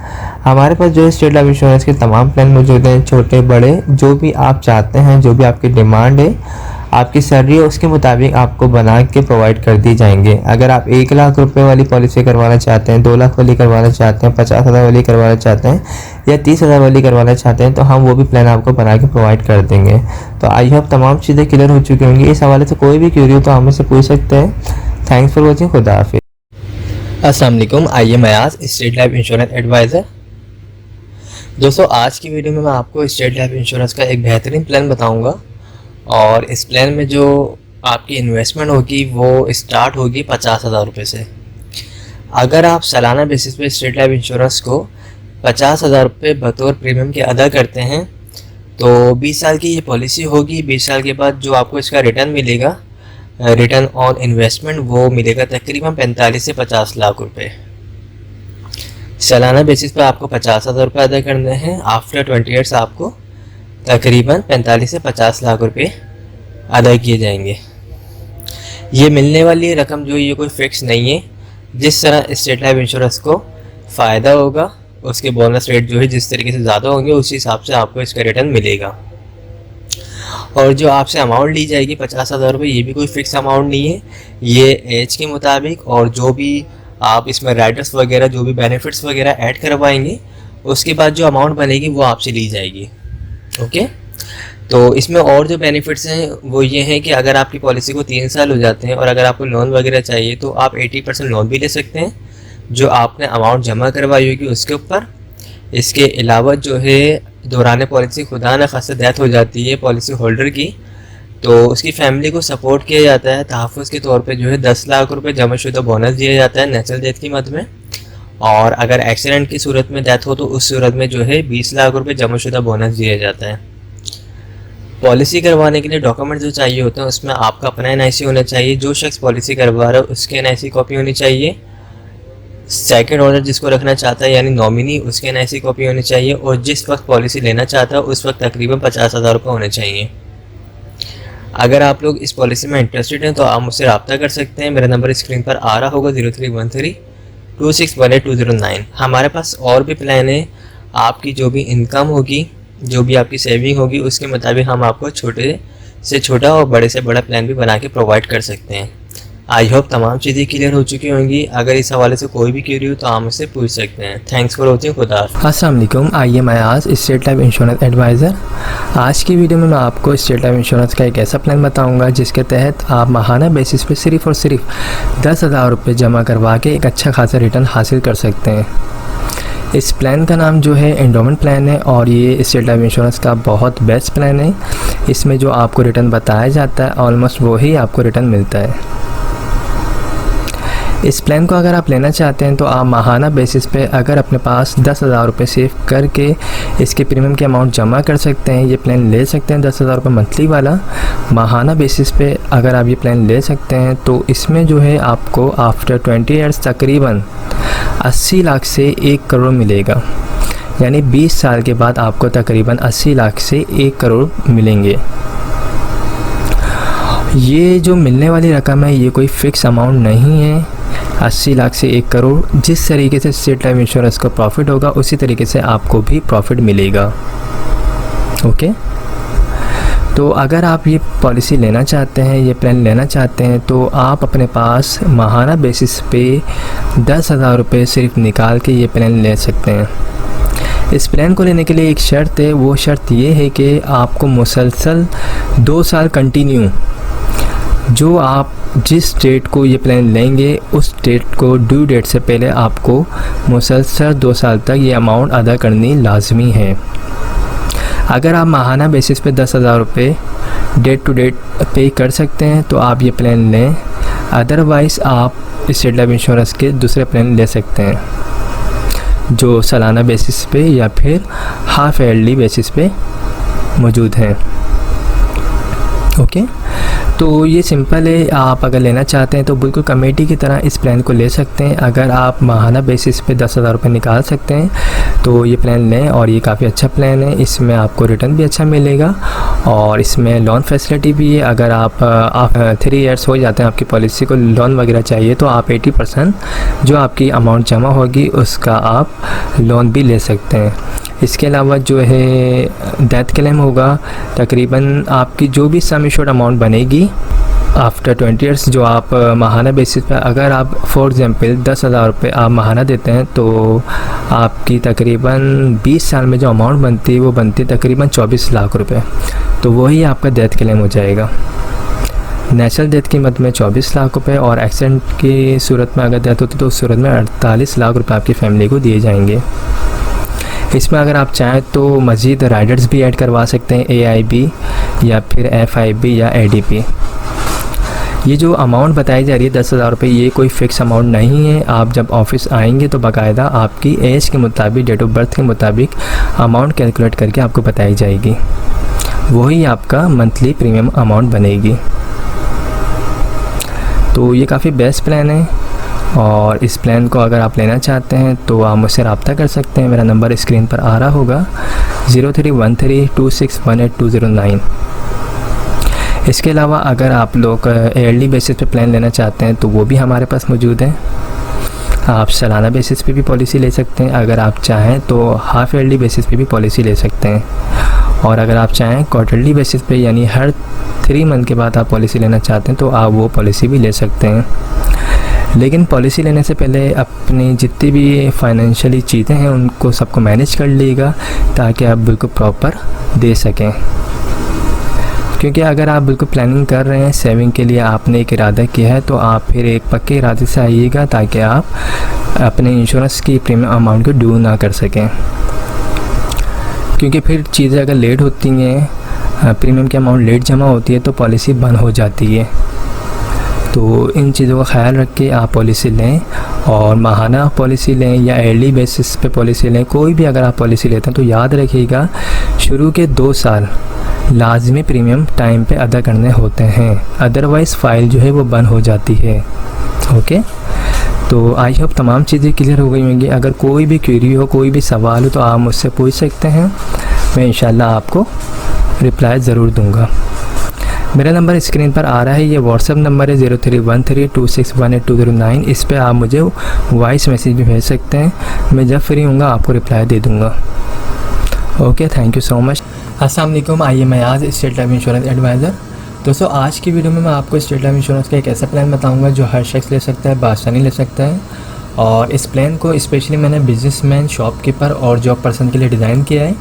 हमारे पास जो है स्टेट लाइफ इंश्योरेंस के तमाम प्लान मौजूद हैं, छोटे बड़े, जो भी आप चाहते हैं, जो भी आपकी डिमांड है, आपकी सैलरी है उसके मुताबिक आपको बना के प्रोवाइड कर दी जाएंगे। अगर आप 1 लाख रुपए वाली पॉलिसी करवाना चाहते हैं, 2 लाख वाली करवाना चाहते हैं, 50,000 वाली करवाना चाहते हैं या 30,000 वाली करवाना चाहते हैं तो हम वो भी प्लान आपको बना के प्रोवाइड कर देंगे। तो आई होप तमाम चीज़ें क्लियर हो चुकी होंगी। इस हवाले से कोई भी क्यूरी हो तो हम मुझसे पूछ सकते हैं। Thanks for watching. खुदा हाफिज़। अस्सलाम वालेकुम, I am Ayaz, state life insurance advisor. दोस्तों, आज की वीडियो में मैं आपको स्टेट लाइफ इंश्योरेंस का एक बेहतरीन प्लान बताऊंगा और इस प्लान में जो आपकी इन्वेस्टमेंट होगी वो स्टार्ट होगी 50,000 रुपये से। अगर आप सालाना बेसिस पे स्टेट लाइफ इंश्योरेंस को 50,000 रुपये बतौर प्रीमियम के अदा करते हैं तो 20 साल की ये पॉलिसी होगी। 20 साल के बाद जो आपको इसका रिटर्न मिलेगा, रिटर्न ऑन इन्वेस्टमेंट, वो मिलेगा तकरीबन 45 से 50 लाख रुपए। सालाना बेसिस पे आपको 50,000 रुपये अदा करने हैं। आफ्टर 20 ईयर्स आपको तकरीबन 45 से 50 लाख रुपए अदा किए जाएंगे। ये मिलने वाली रकम जो ये कोई फिक्स नहीं है, जिस तरह स्टेट लाइफ इंश्योरेंस को फ़ायदा होगा उसके बोनस रेट जो है जिस तरीके से ज़्यादा होंगे उसी हिसाब से आपको इसका रिटर्न मिलेगा। और जो आपसे अमाउंट ली जाएगी 50,000 रुपये, ये भी कोई फिक्स अमाउंट नहीं है, ये एज के मुताबिक और जो भी आप इसमें राइडर्स वगैरह जो भी बेनिफिट्स वगैरह ऐड करवाएंगे उसके बाद जो अमाउंट बनेगी वो आपसे ली जाएगी। ओके, तो इसमें और जो बेनिफिट्स हैं वो ये हैं कि अगर आपकी पॉलिसी को 3 साल हो जाते हैं और अगर आपको लोन वगैरह चाहिए तो आप 80% लोन भी ले सकते हैं जो आपने अमाउंट जमा करवाई होगी उसके ऊपर। इसके अलावा जो है दौरान पॉलिसी खुदा न खास्ता डेथ हो जाती है पॉलिसी होल्डर की, तो उसकी फैमिली को सपोर्ट किया जाता है तहफ़्फ़ुज़ के तौर पे जो है 10 लाख रुपए जमाशुदा बोनस दिया जाता है नेचुरल डेथ की मद में। और अगर एक्सीडेंट की सूरत में डेथ हो तो उस सूरत में जो है 20 लाख रुपए जमाशुदा बोनस दिया जाता है। पॉलिसी करवाने के लिए डॉक्यूमेंट जो चाहिए होते हैं उसमें आपका अपना NIC होना चाहिए, जो शख्स पॉलिसी करवा रहा है उसके NIC कॉपी होनी चाहिए, सेकंड ऑनर जिसको रखना चाहता है यानी नॉमिनी उसके NIC कॉपी होनी चाहिए, और जिस वक्त पॉलिसी लेना चाहता है उस वक्त तकरीबन 50,000 रुपये होने चाहिए। अगर आप लोग इस पॉलिसी में इंटरेस्टेड हैं तो आप मुझसे रब्ता कर सकते हैं। मेरा नंबर स्क्रीन पर आ रहा होगा 031326182009। हमारे पास और भी प्लान है, आपकी जो भी इनकम होगी, जो भी आपकी सेविंग होगी उसके मुताबिक हम आपको छोटे से छोटा और बड़े से बड़ा प्लान भी बना के प्रोवाइड कर सकते हैं। आई होप तमाम चीज़ें क्लियर हो चुकी होंगी। अगर इस हवाले से कोई भी क्वेरी हो तो आप मुझसे पूछ सकते हैं। Thanks for watching. खुदा हाफ़िज़। अस्सलाम वालेकुम। आइए मैं आज स्टेट लाइफ इंश्योरेंस एडवाइज़र। आज की वीडियो में मैं आपको स्टेट लाइफ इंश्योरेंस का एक ऐसा प्लान बताऊंगा जिसके तहत आप माहाना बेसिस पे सिर्फ़ और सिर्फ 10,000 रुपये जमा करवा के एक अच्छा खासा रिटर्न हासिल कर सकते हैं। इस प्लान का नाम जो है एंडोमेंट प्लान है और ये स्टेट लाइफ इंश्योरेंस का बहुत बेस्ट प्लान है। इसमें जो आपको रिटर्न बताया जाता है ऑलमोस्ट वही आपको रिटर्न मिलता है। इस प्लान को अगर आप लेना चाहते हैं तो आप माहाना बेसिस पे अगर अपने पास 10,000 रुपये सेव करके इसके प्रीमियम के अमाउंट जमा कर सकते हैं, ये प्लान ले सकते हैं। 10,000 रुपये मंथली वाला माहाना बेसिस पे अगर आप ये प्लान ले सकते हैं तो इसमें जो है आपको आफ्टर 20 ईयर्स तकरीबन 80 लाख से 1 करोड़ मिलेगा। यानी 20 साल के बाद आपको तकरीबन 80 लाख से 1 करोड़ मिलेंगे। ये जो मिलने वाली रकम है ये कोई फ़िक्स अमाउंट नहीं है। 80 लाख से 1 करोड़ जिस तरीके से स्टेट लाइफ इंश्योरेंस को प्रॉफिट होगा उसी तरीके से आपको भी प्रॉफिट मिलेगा। ओके, तो अगर आप ये पॉलिसी लेना चाहते हैं, ये प्लान लेना चाहते हैं तो आप अपने पास माहाना बेसिस पे 10,000 रुपये सिर्फ निकाल के ये प्लान ले सकते हैं। इस प्लान को लेने के लिए एक शर्त है, वो शर्त ये है कि आपको मुसलसल 2 साल कंटिन्यू जो आप जिस डेट को ये प्लान लेंगे उस डेट को ड्यू डेट से पहले आपको मुसलसल 2 साल तक ये अमाउंट अदा करनी लाजमी है। अगर आप माहाना बेसिस पे 10,000 रुपये डेट टू डेट पे कर सकते हैं तो आप ये प्लान लें, अदरवाइज़ आप स्टेट लाइफ इंश्योरेंस के दूसरे प्लान ले सकते हैं जो सालाना बेसिस पे या फिर हाफ ईयरली बेसिस पे मौजूद हैं। ओके, तो ये सिंपल है। आप अगर लेना चाहते हैं तो बिल्कुल कमेटी की तरह इस प्लान को ले सकते हैं। अगर आप माहाना बेसिस पे 10,000 रुपये निकाल सकते हैं तो ये प्लान लें और ये काफ़ी अच्छा प्लान है। इसमें आपको रिटर्न भी अच्छा मिलेगा और इसमें लोन फैसिलिटी भी है। अगर आप 3 ईयर्स हो जाते हैं आपकी पॉलिसी को लोन वगैरह चाहिए तो आप 80% जो आपकी अमाउंट जमा होगी उसका आप लोन भी ले सकते हैं। इसके अलावा जो है डेथ क्लेम होगा, तकरीबन आपकी जो भी सम एश्योर्ड अमाउंट बनेगी आफ्टर 20 ईयर्स जो आप माहाना बेसिस पे अगर आप फॉर एग्ज़ाम्पल 10,000 रुपये आप माहाना देते हैं तो आपकी तकरीबन 20 साल में जो अमाउंट बनती है वो बनती है तकरीबन 24 लाख रुपए। तो वही आपका डेथ क्लेम हो जाएगा। नेचुरल डेथ की मद में 24 लाख रुपए और एक्सीडेंट की सूरत में अगर डेथ होती तो उस सूरत में 48 लाख रुपए आपकी फैमिली को दिए जाएंगे। इसमें अगर आप चाहें तो मज़ीद राइडर्स भी ऐड करवा सकते हैं, AIB या फिर FIB या ADP। ये जो अमाउंट बताई जा रही है 10,000 रुपये ये कोई फ़िक्स अमाउंट नहीं है। आप जब ऑफिस आएंगे तो बाकायदा आपकी एज के मुताबिक, डेट ऑफ बर्थ के मुताबिक अमाउंट कैलकुलेट करके आपको बताई जाएगी, वही आपका मंथली प्रीमियम अमाउंट बनेगी। तो ये काफ़ी बेस्ट प्लान है और इस प्लान को अगर आप लेना चाहते हैं तो आप मुझसे रब्ता कर सकते हैं। मेरा नंबर स्क्रीन पर आ रहा होगा 031326182009। इसके अलावा अगर आप लोग ईयरली बेसिस पे प्लान लेना चाहते हैं तो वो भी हमारे पास मौजूद है। आप सालाना बेसिस पे भी पॉलिसी ले सकते हैं, अगर आप चाहें तो हाफ ईयरली बेसिस पे भी पॉलिसी ले सकते हैं और अगर आप चाहें क्वार्टरली बेसिस पे यानी हर 3 मंथ के बाद आप पॉलिसी लेना चाहते हैं तो आप वो पॉलिसी भी ले सकते हैं। लेकिन पॉलिसी लेने से पहले अपनी जितनी भी फाइनेंशियली चीज़ें हैं उनको सबको मैनेज कर लीजिएगा ताकि आप बिल्कुल प्रॉपर दे सकें। क्योंकि अगर आप बिल्कुल प्लानिंग कर रहे हैं सेविंग के लिए, आपने एक इरादा किया है तो आप फिर एक पक्के इरादे से आइएगा ताकि आप अपने इंश्योरेंस की प्रीमियम अमाउंट को ड्यू ना कर सकें। क्योंकि फिर चीज़ें अगर लेट होती हैं, प्रीमियम की अमाउंट लेट जमा होती है तो पॉलिसी बंद हो जाती है। तो इन चीज़ों का ख्याल रख के आप पॉलिसी लें और माहाना पॉलिसी लें या ईयरली बेसिस पे पॉलिसी लें। कोई भी अगर आप पॉलिसी लेते हैं तो याद रखिएगा शुरू के 2 साल लाजमी प्रीमियम टाइम पे अदा करने होते हैं, अदरवाइज़ फ़ाइल जो है वो बंद हो जाती है। ओके, तो आई होप तमाम चीज़ें क्लियर हो गई होंगी। अगर कोई भी क्वेरी हो, कोई भी सवाल हो तो आप मुझसे पूछ सकते हैं, मैं इंशाल्लाह आपको रिप्लाई ज़रूर दूँगा। मेरा नंबर स्क्रीन पर आ रहा है, ये व्हाट्सएप नंबर है 031326182009। इस पे आप मुझे वॉइस मैसेज भी भेज सकते हैं, मैं जब फ्री हूँगा आपको रिप्लाई दे दूँगा। Okay, thank you so much. अस्सलाम वालेकुम। आइए मैं आज स्टेट लाइफ इंश्योरेंस एडवाइज़र। दोस्तों आज की वीडियो में मैं आपको स्टेट लाइफ इंश्योरेंस का एक ऐसा प्लान बताऊंगा जो हर शख्स ले सकता है, बआसानी ले सकता है। और इस प्लान को स्पेशली मैंने बिजनेसमैन, शॉपकीपर और जॉब पर्सन के लिए डिज़ाइन किया है।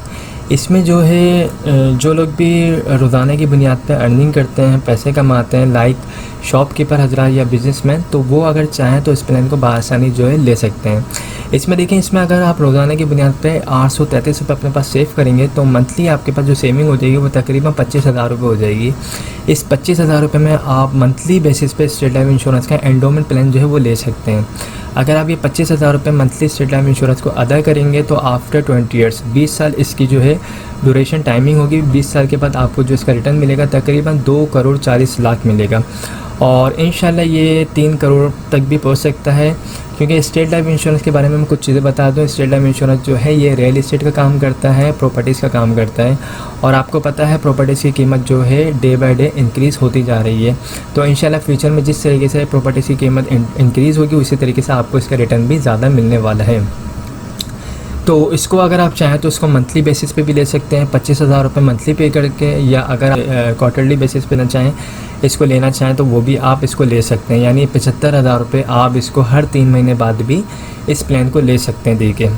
इसमें जो है जो लोग भी रोज़ाना की बुनियाद पर अर्निंग करते हैं, पैसे कमाते हैं, लाइक शॉपकीपर हजरात या बिजनेसमैन, तो वो अगर चाहें तो इस प्लान को बआसानी जो है ले सकते हैं। इसमें देखिए, इसमें अगर आप रोज़ाना की बुनियाद पे 833 रुपये अपने पास सेव करेंगे तो मंथली आपके पास जो सेविंग हो जाएगी वो तकरीबन 25,000 रुपये हो जाएगी। इस 25,000 रुपये में आप मंथली बेसिस पे स्टेट लाइफ इंश्योरेंस का एंडोमेंट प्लान जो है वो ले सकते हैं। अगर आप ये 25,000 रुपये मंथली स्टेट लाइफ इंश्योरेंस को अदा करेंगे तो आफ्टर 20 ईयर्स 20 साल इसकी जो है ड्यूरेशन टाइमिंग होगी। 20 साल के बाद आपको जो इसका रिटर्न मिलेगा तकरीबन 2 करोड़ 40 लाख मिलेगा और इंशाल्लाह ये 3 करोड़ तक भी पहुंच सकता है। क्योंकि स्टेट लाइफ इंश्योरेंस के बारे में मैं कुछ चीज़ें बता दूं। स्टेट लाइफ इंश्योरेंस जो है ये रियल इस्टेट का काम करता है, प्रॉपर्टीज़ का काम करता है और आपको पता है प्रॉपर्टीज़ की कीमत जो है डे बाय डे इंक्रीज़ होती जा रही है। तो इंशाल्लाह फ्यूचर में जिस तरीके से प्रॉपर्टीज़ की कीमत इंक्रीज़ होगी उसी तरीके से आपको इसका रिटर्न भी ज़्यादा मिलने वाला है। तो इसको अगर आप चाहें तो इसको मंथली बेसिस पे भी ले सकते हैं, 25,000 रुपये मंथली पे करके, या अगर क्वार्टरली बेसिस पे ना चाहें इसको लेना चाहें तो वो भी आप इसको ले सकते हैं। यानी 75,000 रुपये आप इसको हर 3 महीने बाद भी इस प्लान को ले सकते हैं देखिए।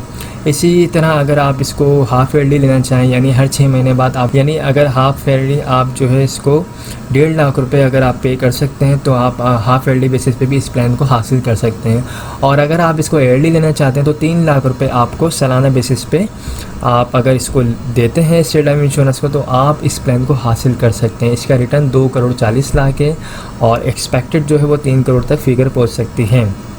इसी तरह अगर आप इसको हाफ़ ईयरली लेना चाहें यानी हर 6 महीने बाद आप, यानी अगर हाफ़ ईयरली आप जो है इसको 1.5 लाख रुपए अगर आप पे कर सकते हैं तो आप हाफ़ ईयरली बेसिस पे भी इस प्लान को हासिल कर सकते हैं। और अगर आप इसको ईयरली लेना चाहते हैं तो 3 लाख रुपए आपको सालाना बेसिस पे आप अगर इसको देते हैं स्टेट लाइफ इंश्योरेंस को तो आप इस प्लान को हासिल कर सकते हैं। इसका रिटर्न 2 करोड़ 40 लाख है और एक्सपेक्टेड जो है वो 3 करोड़ तक फिगर पहुँच सकती है।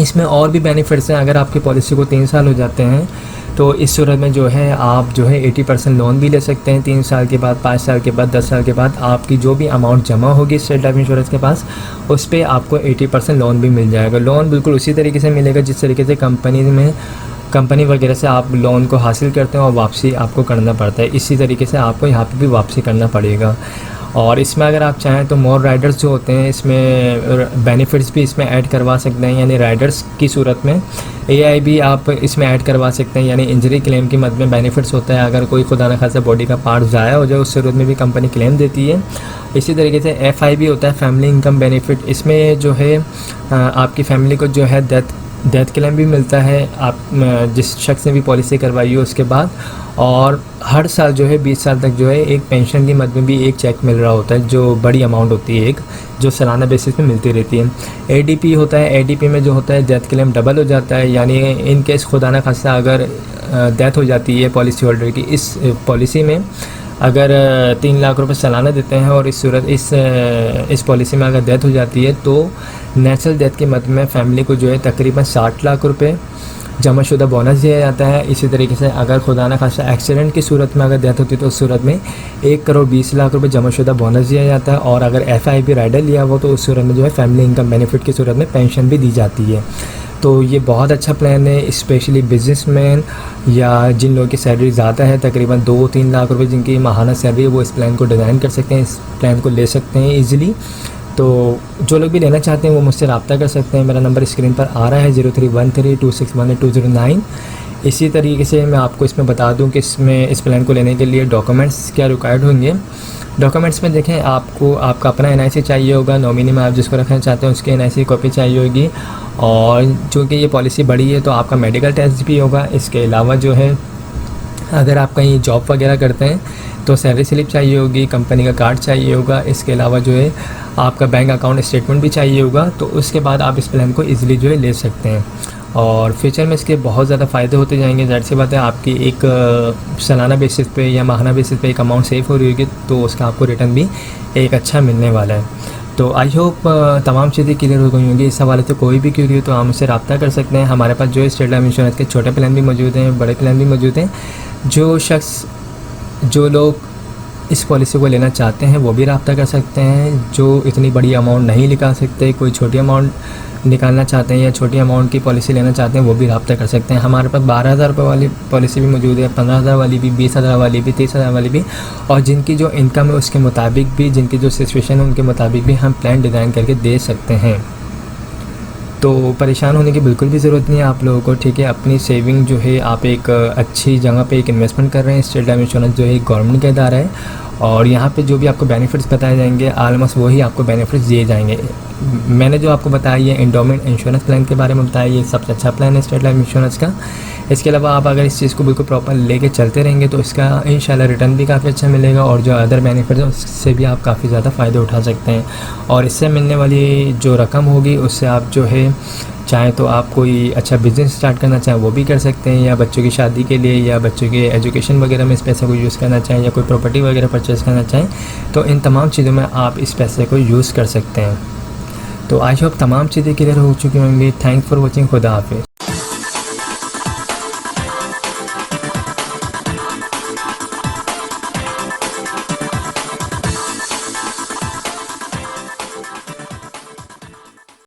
इसमें और भी बेनिफिट्स हैं। अगर आपकी पॉलिसी को 3 साल हो जाते हैं तो इस सूरत में जो है आप जो है 80% लोन भी ले सकते हैं। 3 साल के बाद, 5 साल के बाद, 10 साल के बाद आपकी जो भी अमाउंट जमा होगी स्टेट लाइफ इंश्योरेंस के पास उस पर आपको 80% लोन भी मिल जाएगा। लोन बिल्कुल उसी तरीके से मिलेगा जिस तरीके से कंपनी वगैरह से आप लोन को हासिल करते हैं और वापसी आपको करना पड़ता है, इसी तरीके से आपको यहाँ पे भी वापसी करना पड़ेगा। और इसमें अगर आप चाहें तो मोर राइडर्स जो होते हैं इसमें बेनिफिट्स भी इसमें ऐड करवा सकते हैं। यानी राइडर्स की सूरत में एआई भी आप इसमें ऐड करवा सकते हैं। यानी इंजरी क्लेम की मद में बेनिफिट्स होता है। अगर कोई खुदा न खासा बॉडी का पार्ट ज़ाया हो जाए उस सूरत में भी कंपनी क्लेम देती है। इसी तरीके से एफआई भी होता है, फैमिली इनकम बेनिफिट। इसमें जो है आपकी फैमिली को जो है डेथ क्लेम भी मिलता है आप जिस शख्स ने भी पॉलिसी करवाई हो उसके बाद। और हर साल जो है 20 साल तक जो है एक पेंशन की मद में भी एक चेक मिल रहा होता है जो बड़ी अमाउंट होती है, एक जो सालाना बेसिस पे मिलती रहती है। एडीपी होता है, एडीपी में जो होता है डेथ क्लेम डबल हो जाता है। यानी इन केस खुदा न खासा अगर डेथ हो जाती है पॉलिसी होल्डर की, इस पॉलिसी में अगर 3 लाख रुपए सालाना देते हैं और इस पॉलिसी में अगर डेथ हो जाती है तो नेचुरल डेथ की मद में फैमिली को जो है तकरीबन 60 लाख रुपए जमाशुदा बोनस दिया जाता है। इसी तरीके से अगर खुदा न खासा एक्सीडेंट की सूरत में अगर डेथ होती है तो उस सूरत में 1 करोड़ 20 लाख रुपए जमाशुदा बोनस दिया जाता है। और अगर एफआईबी राइडर लिया हो तो उस सूरत में जो है फैमिली इनकम बेनिफिट की सूरत में पेंशन भी दी जाती है। तो ये बहुत अच्छा प्लान है, स्पेशली बिजनेसमैन या जिन लोगों की सैलरी ज़्यादा है तकरीबन 2-3 लाख रुपए जिनकी माहाना सैलरी है वो इस प्लान को डिज़ाइन कर सकते हैं, इस प्लान को ले सकते हैं ईज़िली। तो जो लोग भी लेना चाहते हैं वो मुझसे रब्ता कर सकते हैं। मेरा नंबर स्क्रीन पर आ रहा है 0313261209। इसी तरीके से मैं आपको इसमें बता दूं कि इसमें इस प्लान को लेने के लिए डॉक्यूमेंट्स क्या रिक्वायर्ड होंगे। डॉक्यूमेंट्स में देखें, आपको आपका अपना एनआईसी चाहिए होगा, नॉमिनी में आप जिसको रखना चाहते हैं उसकी एनआईसी कॉपी चाहिए होगी। और चूँकि ये पॉलिसी बड़ी है तो आपका मेडिकल टेस्ट भी होगा। इसके अलावा जो है अगर आप कहीं जॉब वगैरह करते हैं तो सैलरी स्लिप चाहिए होगी, कंपनी का कार्ड चाहिए होगा। इसके अलावा जो है आपका बैंक अकाउंट स्टेटमेंट भी चाहिए होगा। तो उसके बाद आप इस प्लान को ईज़िली जो है ले सकते हैं और फ्यूचर में इसके बहुत ज़्यादा फ़ायदे होते जाएंगे। ज़ाहिर सी बात है, आपकी एक सालाना बेसिस पे या माहाना बेसिस पे एक अमाउंट सेव हो रही होगी तो उसका आपको रिटर्न भी एक अच्छा मिलने वाला है। तो आई होप तमाम चीज़ें क्लियर हो गई होंगी। इस हवाले से कोई भी क्यूरी हो तो आप मुझसे रब्ता कर सकते हैं। हमारे पास जो है स्टेट लाइफ इंश्योरेंस के छोटे प्लान भी मौजूद हैं, बड़े प्लान भी मौजूद हैं। जो लोग इस पॉलिसी को लेना चाहते हैं वो भी रब्ता कर सकते हैं। जो इतनी बड़ी अमाउंट नहीं निकाल सकते, कोई छोटी अमाउंट निकालना चाहते हैं या छोटी अमाउंट की पॉलिसी लेना चाहते हैं वो भी रब्ता कर सकते हैं। हमारे पास 12,000 रुपये वाली पॉलिसी भी मौजूद है, 15,000 वाली भी, 20,000 वाली भी, 30,000 वाली भी। और जिनकी जो इनकम है उसके मुताबिक भी, जिनकी जो सिचुएशन है उनके मुताबिक भी हम प्लान डिज़ाइन करके दे सकते हैं। तो परेशान होने की बिल्कुल भी ज़रूरत नहीं है आप लोगों को, ठीक है। अपनी सेविंग जो है आप एक अच्छी जगह पे एक इन्वेस्टमेंट कर रहे हैं। स्टेट लाइफ इंश्योरेंस जो है एक गवर्नमेंट का इदारा है और यहाँ पे जो भी आपको बेनिफिट्स बताए जाएंगे ऑलमोस्ट वही आपको बेनिफिट्स दिए जाएंगे। मैंने जो आपको बताया ये एंडोमेंट इंश्योरेंस प्लान के बारे में बताया, ये सबसे अच्छा प्लान है स्टेट लाइफ इंश्योरेंस का। इसके अलावा आप अगर इस चीज़ को बिल्कुल प्रॉपर लेके चलते रहेंगे तो इसका इंशाल्लाह रिटर्न भी काफ़ी अच्छा मिलेगा, और जो अदर बेनिफिट्स हैं उससे भी आप काफ़ी ज़्यादा फ़ायदे उठा सकते हैं। और इससे मिलने वाली जो रकम होगी उससे आप जो है चाहें तो आप कोई अच्छा बिज़नेस स्टार्ट करना चाहें वो भी कर सकते हैं, या बच्चों की शादी के लिए या बच्चों के एजुकेशन वगैरह में इस पैसे को यूज़ करना चाहें, या कोई प्रॉपर्टी वगैरह परचेज़ करना चाहें, तो इन तमाम चीज़ों में आप इस पैसे को यूज़ कर सकते हैं। तो आई होप तमाम चीज़ें क्लियर हो चुकी होंगी। Thanks for watching. खुदा हाफिज़।